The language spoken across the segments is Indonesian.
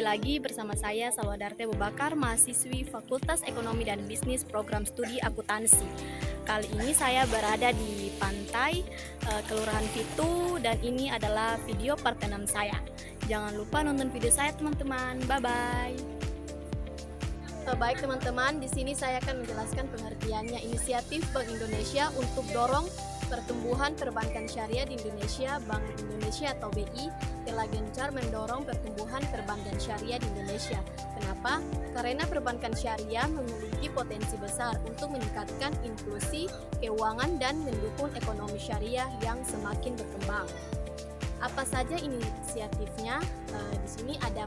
lagi bersama saya Salwadarte Abu Bakar, mahasiswi Fakultas Ekonomi dan Bisnis Program Studi Akuntansi. Kali ini saya berada di pantai Kelurahan Pitu dan ini adalah video part 6 saya. Jangan lupa nonton video saya teman-teman. Bye-bye. Baik teman-teman, di sini saya akan menjelaskan pengertiannya inisiatif Bank Indonesia untuk dorong pertumbuhan perbankan syariah di Indonesia. Bank Indonesia atau BI telah gencar mendorong pertumbuhan perbankan syariah di Indonesia. Kenapa? Karena perbankan syariah memiliki potensi besar untuk meningkatkan inklusi keuangan dan mendukung ekonomi syariah yang semakin berkembang. Apa saja inisiatifnya? Di sini ada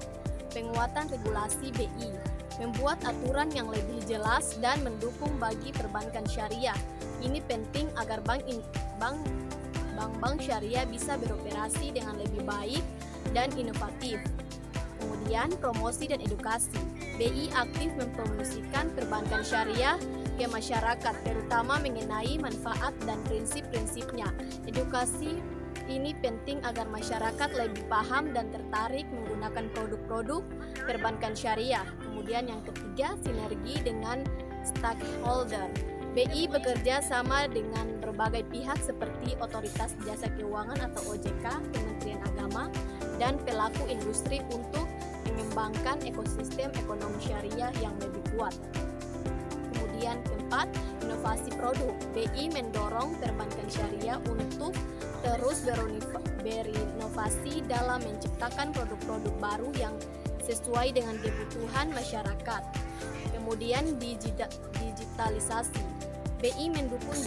penguatan regulasi BI, membuat aturan yang lebih jelas dan mendukung bagi perbankan syariah. Ini penting agar bank syariah bisa beroperasi dengan lebih baik dan inovatif. Kemudian promosi dan edukasi. BI aktif mempromosikan perbankan syariah ke masyarakat, terutama mengenai manfaat dan prinsip-prinsipnya. Edukasi ini penting agar masyarakat lebih paham dan tertarik menggunakan produk-produk perbankan syariah. Kemudian yang ketiga, sinergi dengan stakeholder. BI bekerja sama dengan berbagai pihak seperti Otoritas Jasa Keuangan atau OJK, Kementerian Agama, dan pelaku industri untuk mengembangkan ekosistem ekonomi syariah yang lebih kuat. Kemudian keempat, inovasi produk. BI mendorong perbankan syariah untuk terus berinovasi dalam menciptakan produk-produk baru yang sesuai dengan kebutuhan masyarakat. Kemudian digitalisasi. BI mendukung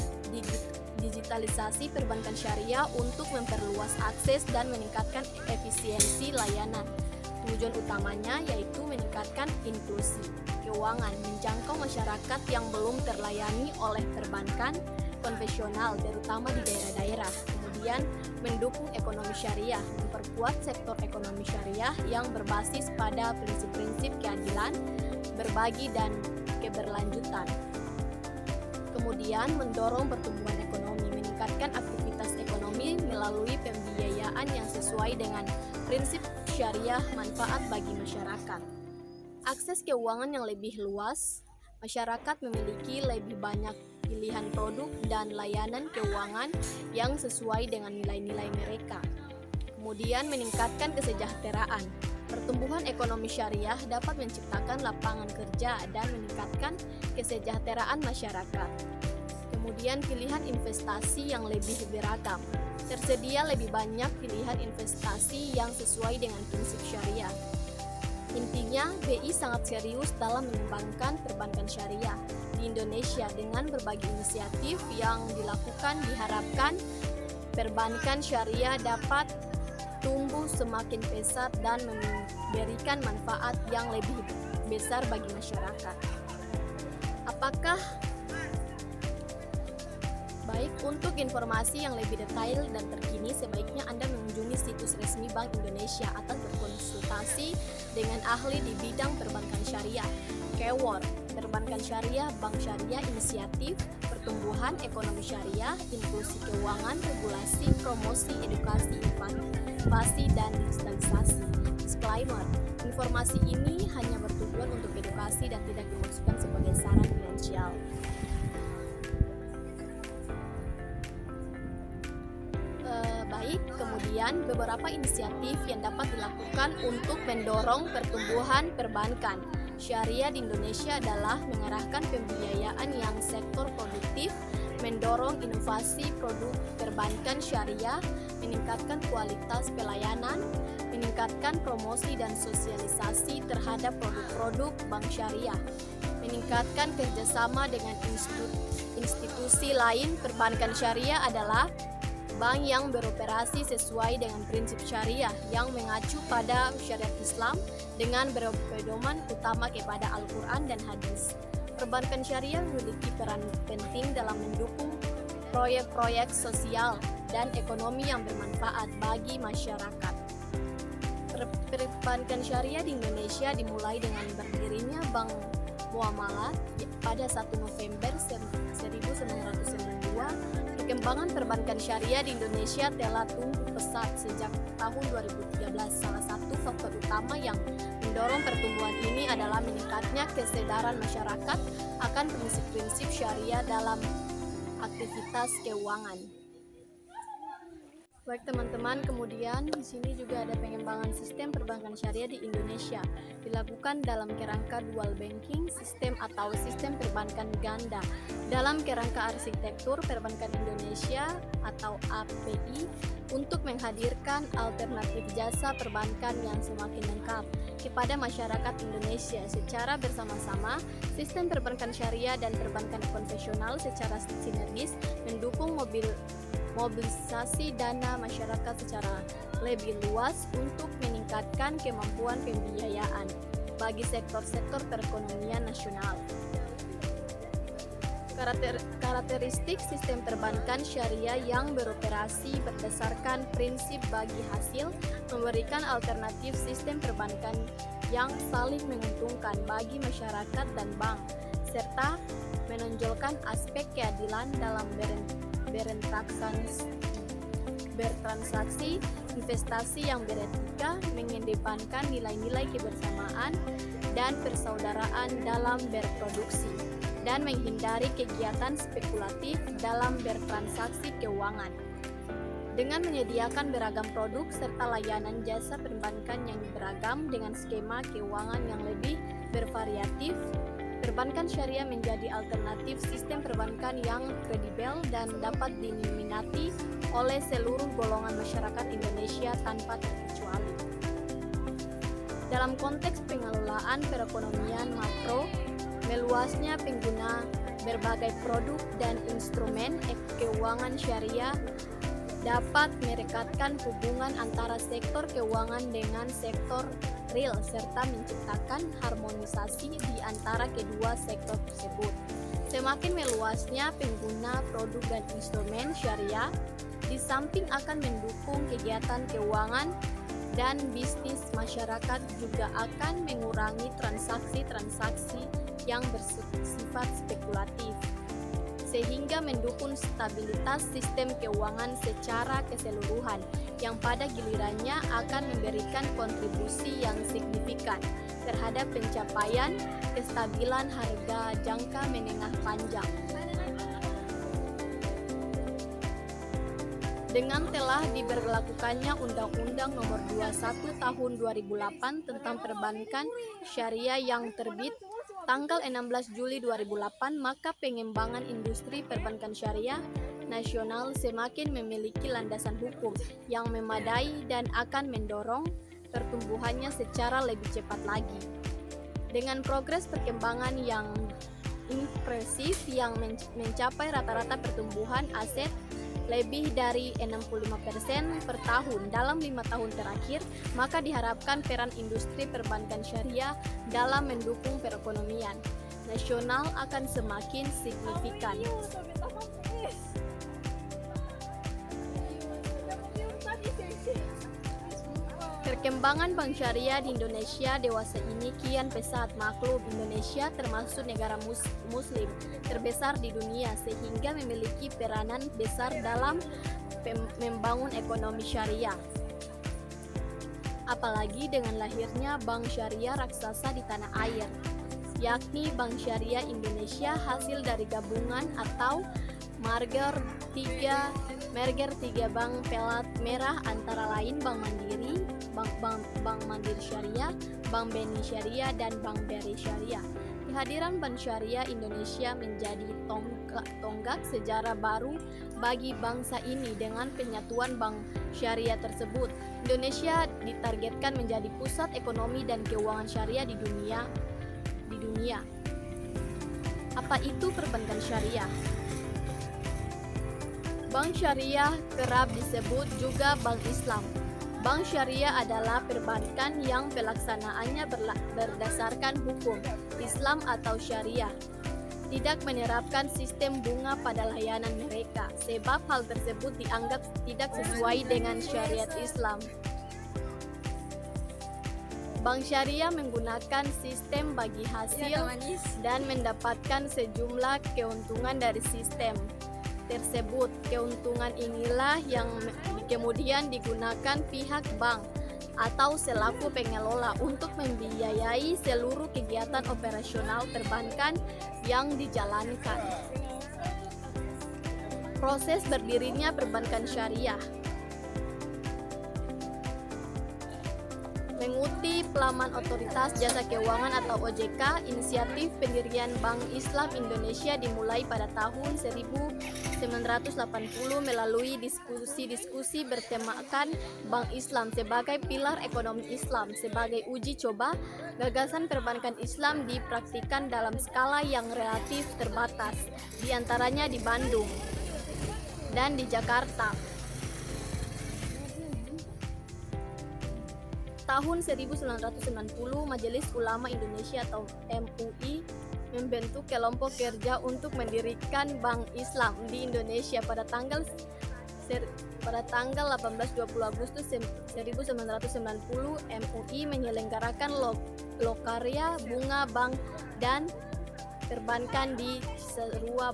digitalisasi perbankan syariah untuk memperluas akses dan meningkatkan efisiensi layanan. Tujuan utamanya yaitu meningkatkan inklusi keuangan, menjangkau masyarakat yang belum terlayani oleh perbankan konvensional, terutama di daerah-daerah. Kemudian mendukung ekonomi syariah, memperkuat sektor ekonomi syariah yang berbasis pada prinsip-prinsip keadilan, berbagi, dan keberlanjutan. Kemudian mendorong pertumbuhan ekonomi, meningkatkan aktivitas ekonomi melalui pembiayaan yang sesuai dengan prinsip syariah, manfaat bagi masyarakat. Akses keuangan yang lebih luas, masyarakat memiliki lebih banyak pilihan produk dan layanan keuangan yang sesuai dengan nilai-nilai mereka. Kemudian meningkatkan kesejahteraan. Pertumbuhan ekonomi syariah dapat menciptakan lapangan kerja dan meningkatkan kesejahteraan masyarakat. Kemudian pilihan investasi yang lebih beragam. Tersedia lebih banyak pilihan investasi yang sesuai dengan prinsip syariah. Intinya, BI sangat serius dalam mengembangkan perbankan syariah di Indonesia. Dengan berbagai inisiatif yang dilakukan, diharapkan perbankan syariah dapat tumbuh semakin pesat dan memberikan manfaat yang lebih besar bagi masyarakat. Baik, untuk informasi yang lebih detail dan terkini, sebaiknya Anda mengunjungi situs resmi Bank Indonesia atau berkonsultasi dengan ahli di bidang perbankan syariah. Keyword: perbankan syariah, bank syariah, inisiatif, pertumbuhan ekonomi syariah, inklusi keuangan, regulasi, promosi, edukasi, inovasi, dan digitalisasi. Disclaimer: informasi ini hanya bertujuan untuk edukasi dan tidak dimaksudkan sebagai saran finansial. Baik, kemudian beberapa inisiatif yang dapat dilakukan untuk mendorong pertumbuhan perbankan syariah di Indonesia adalah mengarahkan pembiayaan yang sektor produktif, mendorong inovasi produk perbankan syariah, meningkatkan kualitas pelayanan, meningkatkan promosi dan sosialisasi terhadap produk-produk bank syariah, meningkatkan kerjasama dengan institusi lain. Perbankan syariah adalah bank yang beroperasi sesuai dengan prinsip syariah yang mengacu pada syariat Islam dengan berpedoman utama kepada Al-Quran dan Hadis. Perbankan syariah memiliki peran penting dalam mendukung proyek-proyek sosial dan ekonomi yang bermanfaat bagi masyarakat. Perbankan syariah di Indonesia dimulai dengan berdirinya Bank muamalah pada 1 November 1992, perkembangan perbankan syariah di Indonesia telah tumbuh pesat sejak tahun 2013. Salah satu faktor utama yang mendorong pertumbuhan ini adalah meningkatnya kesadaran masyarakat akan prinsip-prinsip syariah dalam aktivitas keuangan. Baik teman-teman, kemudian di sini juga ada pengembangan sistem perbankan syariah di Indonesia dilakukan dalam kerangka dual banking sistem atau sistem perbankan ganda. Dalam kerangka arsitektur perbankan Indonesia atau API untuk menghadirkan alternatif jasa perbankan yang semakin lengkap kepada masyarakat Indonesia secara bersama-sama. Sistem perbankan syariah dan perbankan konvensional secara sinergis mendukung mobilisasi dana masyarakat secara lebih luas untuk meningkatkan kemampuan pembiayaan bagi sektor-sektor perekonomian nasional. Karakteristik sistem perbankan syariah yang beroperasi berdasarkan prinsip bagi hasil memberikan alternatif sistem perbankan yang saling menguntungkan bagi masyarakat dan bank, serta menonjolkan aspek keadilan dalam bertransaksi, investasi yang beretika, mengedepankan nilai-nilai kebersamaan dan persaudaraan dalam berproduksi, dan menghindari kegiatan spekulatif dalam bertransaksi keuangan. Dengan menyediakan beragam produk serta layanan jasa perbankan yang beragam dengan skema keuangan yang lebih bervariatif, perbankan syariah menjadi alternatif sistem perbankan yang kredibel dan dapat diminati oleh seluruh golongan masyarakat Indonesia tanpa terkecuali. Dalam konteks pengelolaan perekonomian makro, meluasnya pengguna berbagai produk dan instrumen keuangan syariah dapat merekatkan hubungan antara sektor keuangan dengan sektor real serta menciptakan harmonisasi di antara kedua sektor tersebut. Semakin meluasnya pengguna produk dan instrumen syariah, di samping akan mendukung kegiatan keuangan dan bisnis masyarakat, juga akan mengurangi transaksi-transaksi yang bersifat spekulatif, sehingga mendukung stabilitas sistem keuangan secara keseluruhan yang pada gilirannya akan memberikan kontribusi yang signifikan terhadap pencapaian kestabilan harga jangka menengah panjang. Dengan telah diberlakukannya Undang-Undang Nomor 21 Tahun 2008 tentang Perbankan Syariah yang terbit tanggal 16 Juli 2008, maka pengembangan industri perbankan syariah nasional semakin memiliki landasan hukum yang memadai dan akan mendorong pertumbuhannya secara lebih cepat lagi. Dengan progres perkembangan yang impresif yang mencapai rata-rata pertumbuhan aset lebih dari 65% per tahun dalam 5 tahun terakhir, maka diharapkan peran industri perbankan syariah dalam mendukung perekonomian nasional akan semakin signifikan. Perkembangan bank syariah di Indonesia dewasa ini kian pesat. Maklum, Indonesia termasuk negara muslim terbesar di dunia sehingga memiliki peranan besar dalam membangun ekonomi syariah. Apalagi dengan lahirnya bank syariah raksasa di tanah air, yakni Bank Syariah Indonesia, hasil dari gabungan atau merger tiga bank pelat merah antara lain Bank Mandiri, Bank Mandiri Syariah, Bank BNI Syariah, dan Bank BRI Syariah. Kehadiran Bank Syariah Indonesia menjadi tonggak sejarah baru bagi bangsa ini. Dengan penyatuan bank syariah tersebut, Indonesia ditargetkan menjadi pusat ekonomi dan keuangan syariah di dunia. Apa itu perbankan syariah? Bank syariah kerap disebut juga bank Islam. Bank syariah adalah perbankan yang pelaksanaannya berdasarkan hukum Islam atau syariah, tidak menerapkan sistem bunga pada layanan mereka, sebab hal tersebut dianggap tidak sesuai dengan syariat Islam. Bank syariah menggunakan sistem bagi hasil dan mendapatkan sejumlah keuntungan dari sistem tersebut. Keuntungan inilah yang kemudian digunakan pihak bank atau selaku pengelola untuk membiayai seluruh kegiatan operasional perbankan yang dijalankan. Proses berdirinya perbankan syariah. Mengutip laman Otoritas Jasa Keuangan atau OJK, inisiatif pendirian Bank Islam Indonesia dimulai pada tahun 1980 melalui diskusi-diskusi bertemakan Bank Islam sebagai pilar ekonomi Islam. Sebagai uji coba, gagasan perbankan Islam dipraktikkan dalam skala yang relatif terbatas, di antaranya di Bandung dan di Jakarta. Tahun 1990, Majelis Ulama Indonesia atau MUI membentuk kelompok kerja untuk mendirikan Bank Islam di Indonesia pada tanggal 18-20 Agustus 1990. MUI menyelenggarakan lokarya bunga bank dan perbankan di Serua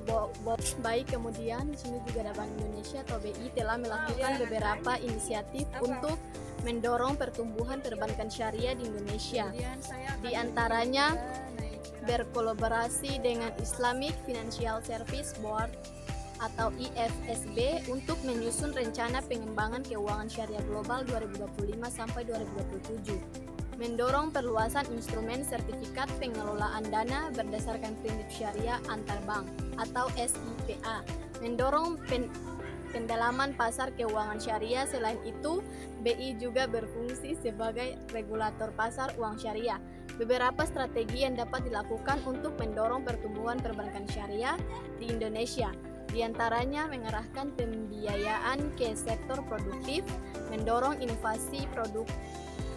Baik. Kemudian di sini juga ada Bank Indonesia atau BI telah melakukan beberapa inisiatif untuk mendorong pertumbuhan perbankan syariah di Indonesia. Di antaranya berkolaborasi dengan Islamic Financial Service Board atau IFSB untuk menyusun rencana pengembangan keuangan syariah global 2025 sampai 2027. Mendorong perluasan instrumen sertifikat pengelolaan dana berdasarkan prinsip syariah antar bank atau SIPA. Mendorong pendalaman pasar keuangan syariah. Selain itu, BI juga berfungsi sebagai regulator pasar uang syariah. Beberapa strategi yang dapat dilakukan untuk mendorong pertumbuhan perbankan syariah di Indonesia, di antaranya mengarahkan pembiayaan ke sektor produktif, mendorong inovasi produk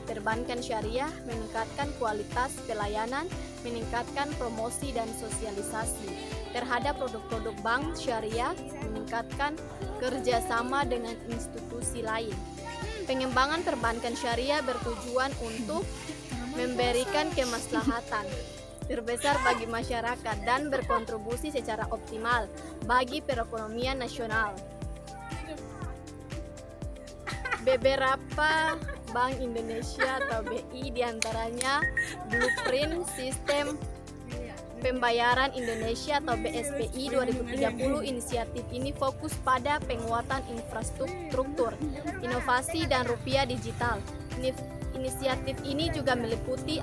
perbankan syariah, meningkatkan kualitas pelayanan, meningkatkan promosi dan sosialisasi terhadap produk-produk bank syariah, meningkatkan kerjasama dengan institusi lain. Pengembangan perbankan syariah bertujuan untuk memberikan kemaslahatan terbesar bagi masyarakat dan berkontribusi secara optimal bagi perekonomian nasional. Beberapa Bank Indonesia atau BI diantaranya Blueprint Sistem Pembayaran Indonesia atau BSPI 2030. Inisiatif ini fokus pada penguatan infrastruktur, inovasi dan rupiah digital. Inisiatif ini juga meliputi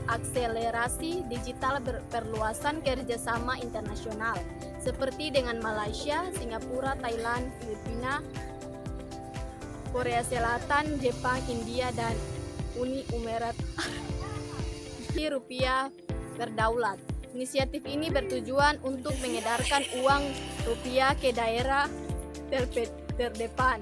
akselerasi digital perluasan kerjasama internasional seperti dengan Malaysia, Singapura, Thailand, Filipina, Korea Selatan, Jepang, India, dan Uni Emirat Rupiah berdaulat. Inisiatif ini bertujuan untuk mengedarkan uang rupiah ke daerah terdepan,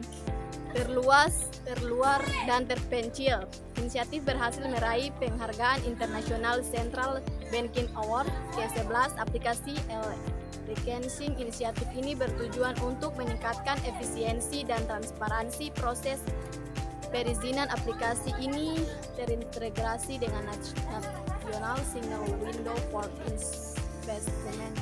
terluar, dan terpencil. Inisiatif berhasil meraih penghargaan internasional Central Banking Award ke-11. Aplikasi e-licensing. Inisiatif ini bertujuan untuk meningkatkan efisiensi dan transparansi proses perizinan. Aplikasi ini terintegrasi dengan National Single Window for Investment.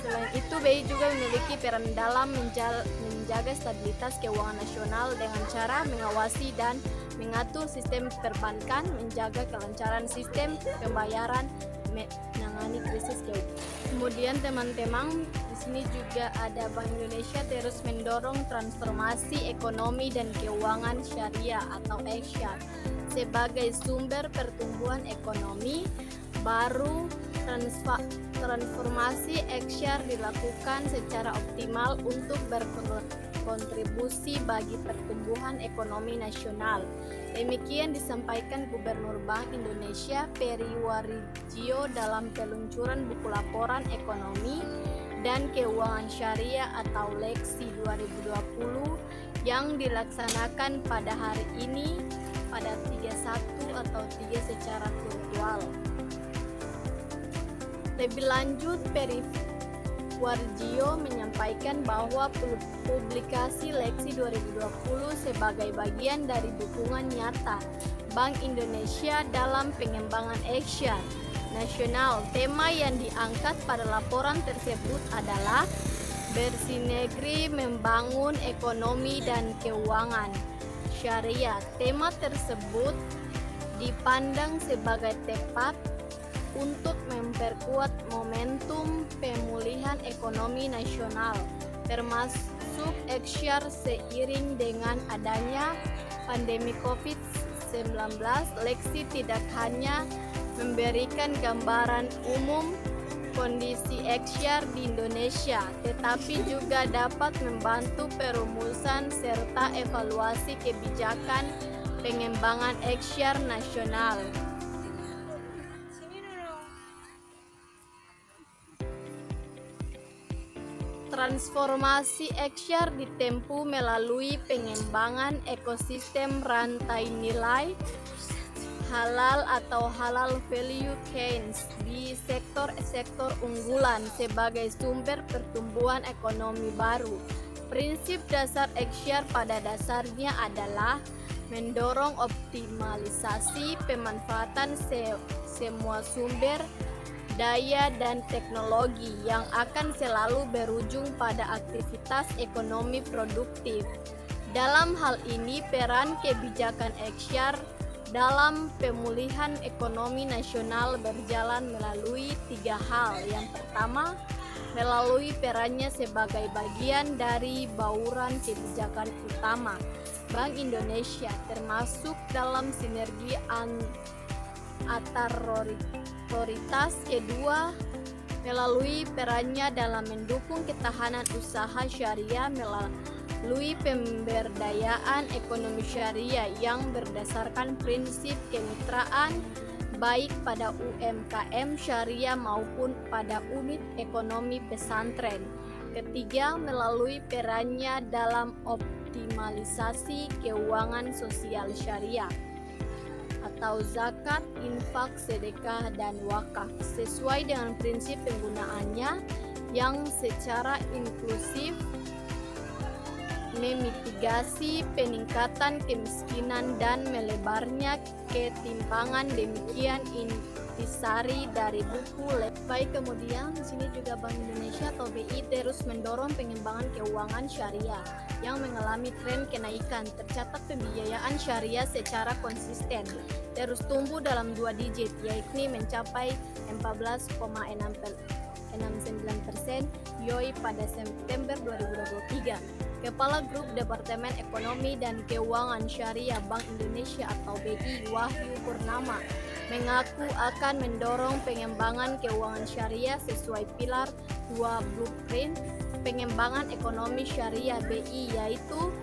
Selain itu, BI juga memiliki peran dalam menjaga stabilitas keuangan nasional dengan cara mengawasi dan mengatur sistem perbankan, menjaga kelancaran sistem pembayaran, menangani krisis keuangan. Kemudian teman-teman, di sini juga ada Bank Indonesia terus mendorong transformasi ekonomi dan keuangan syariah atau Eksyar sebagai sumber pertumbuhan ekonomi baru. Transformasi Eksyar dilakukan secara optimal untuk berkontribusi bagi pertumbuhan ekonomi nasional. Demikian disampaikan Gubernur Bank Indonesia Peri Warjio dalam peluncuran buku laporan ekonomi dan keuangan syariah atau Leksi 2020 yang dilaksanakan pada hari ini pada 31 atau 3 secara virtual. Lebih lanjut, Peri Warjio menyampaikan bahwa publikasi Leksi 2020 sebagai bagian dari dukungan nyata Bank Indonesia dalam pengembangan Asia nasional. Tema yang diangkat pada laporan tersebut adalah bersinergi membangun ekonomi dan keuangan syariah. Tema tersebut dipandang sebagai tepat untuk memperkuat momentum pemulihan ekonomi nasional, termasuk ikhtiar seiring dengan adanya pandemi COVID-19. Leksi tidak hanya memberikan gambaran umum kondisi ikhtiar di Indonesia, tetapi juga dapat membantu perumusan serta evaluasi kebijakan pengembangan ikhtiar nasional. Transformasi ikhtiar ditempuh melalui pengembangan ekosistem rantai nilai halal atau halal value chains di sektor-sektor unggulan sebagai sumber pertumbuhan ekonomi baru. Prinsip dasar ikhtiar pada dasarnya adalah mendorong optimalisasi pemanfaatan semua sumber daya dan teknologi yang akan selalu berujung pada aktivitas ekonomi produktif. Dalam hal ini, peran kebijakan ikhtiar dalam pemulihan ekonomi nasional berjalan melalui 3 hal. Yang pertama, melalui perannya sebagai bagian dari bauran kebijakan utama Bank Indonesia, termasuk dalam sinergi antar otoritas. Kedua, melalui perannya dalam mendukung ketahanan usaha syariah melalui pemberdayaan ekonomi syariah yang berdasarkan prinsip kemitraan baik pada UMKM syariah maupun pada unit ekonomi pesantren. Ketiga, melalui perannya dalam optimalisasi keuangan sosial syariah atau zakat, infak, sedekah, dan wakaf sesuai dengan prinsip penggunaannya yang secara inklusif memitigasi peningkatan kemiskinan dan melebarnya ketimpangan. Demikian intisari dari buku Baik. Kemudian di sini juga Bank Indonesia atau BI terus mendorong pengembangan keuangan syariah yang mengalami tren kenaikan. Tercatat pembiayaan syariah secara konsisten terus tumbuh dalam 2 digit, yakni mencapai 14,69% YoY pada September 2023. Kepala Grup Departemen Ekonomi dan Keuangan Syariah Bank Indonesia atau BI, Wahyu Purnama, mengaku akan mendorong pengembangan keuangan syariah sesuai pilar 2 Blueprint Pengembangan Ekonomi Syariah BI, yaitu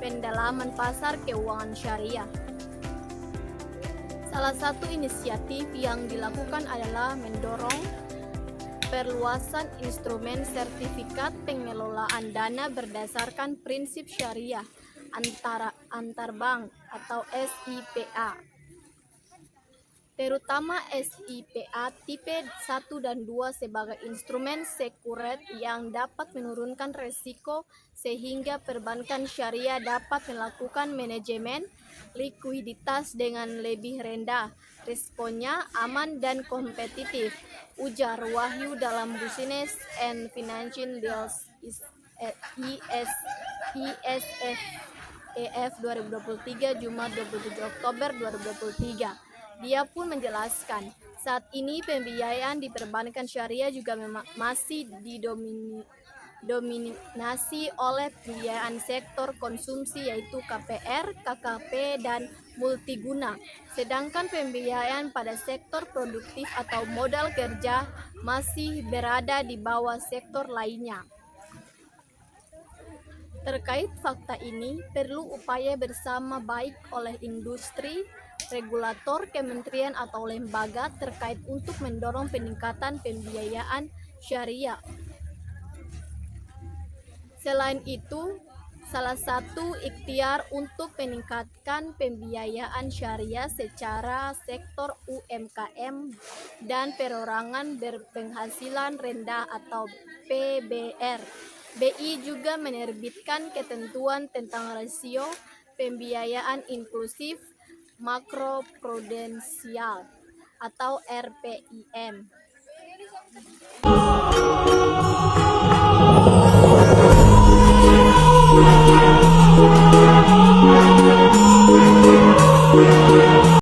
pendalaman pasar keuangan syariah. Salah satu inisiatif yang dilakukan adalah mendorong perluasan instrumen sertifikat pengelolaan dana berdasarkan prinsip syariah antar bank atau SIPA, terutama SIPA tipe 1 dan 2 sebagai instrumen sekuret yang dapat menurunkan risiko sehingga perbankan syariah dapat melakukan manajemen likuiditas dengan lebih rendah. Responnya aman dan kompetitif, ujar Wahyu dalam Business and Financial Deals ISEF 2023 Jumat 27 Oktober 2023. Dia pun menjelaskan, saat ini pembiayaan di perbankan syariah juga masih didominasi oleh pembiayaan sektor konsumsi yaitu KPR, KKP, dan multiguna. Sedangkan pembiayaan pada sektor produktif atau modal kerja masih berada di bawah sektor lainnya. Terkait fakta ini, perlu upaya bersama baik oleh industri, regulator, kementerian atau lembaga terkait untuk mendorong peningkatan pembiayaan syariah. Selain itu, salah satu ikhtiar untuk meningkatkan pembiayaan syariah secara sektor UMKM dan perorangan berpenghasilan rendah atau PBR. BI juga menerbitkan ketentuan tentang rasio pembiayaan inklusif makroprudensial atau RPIM.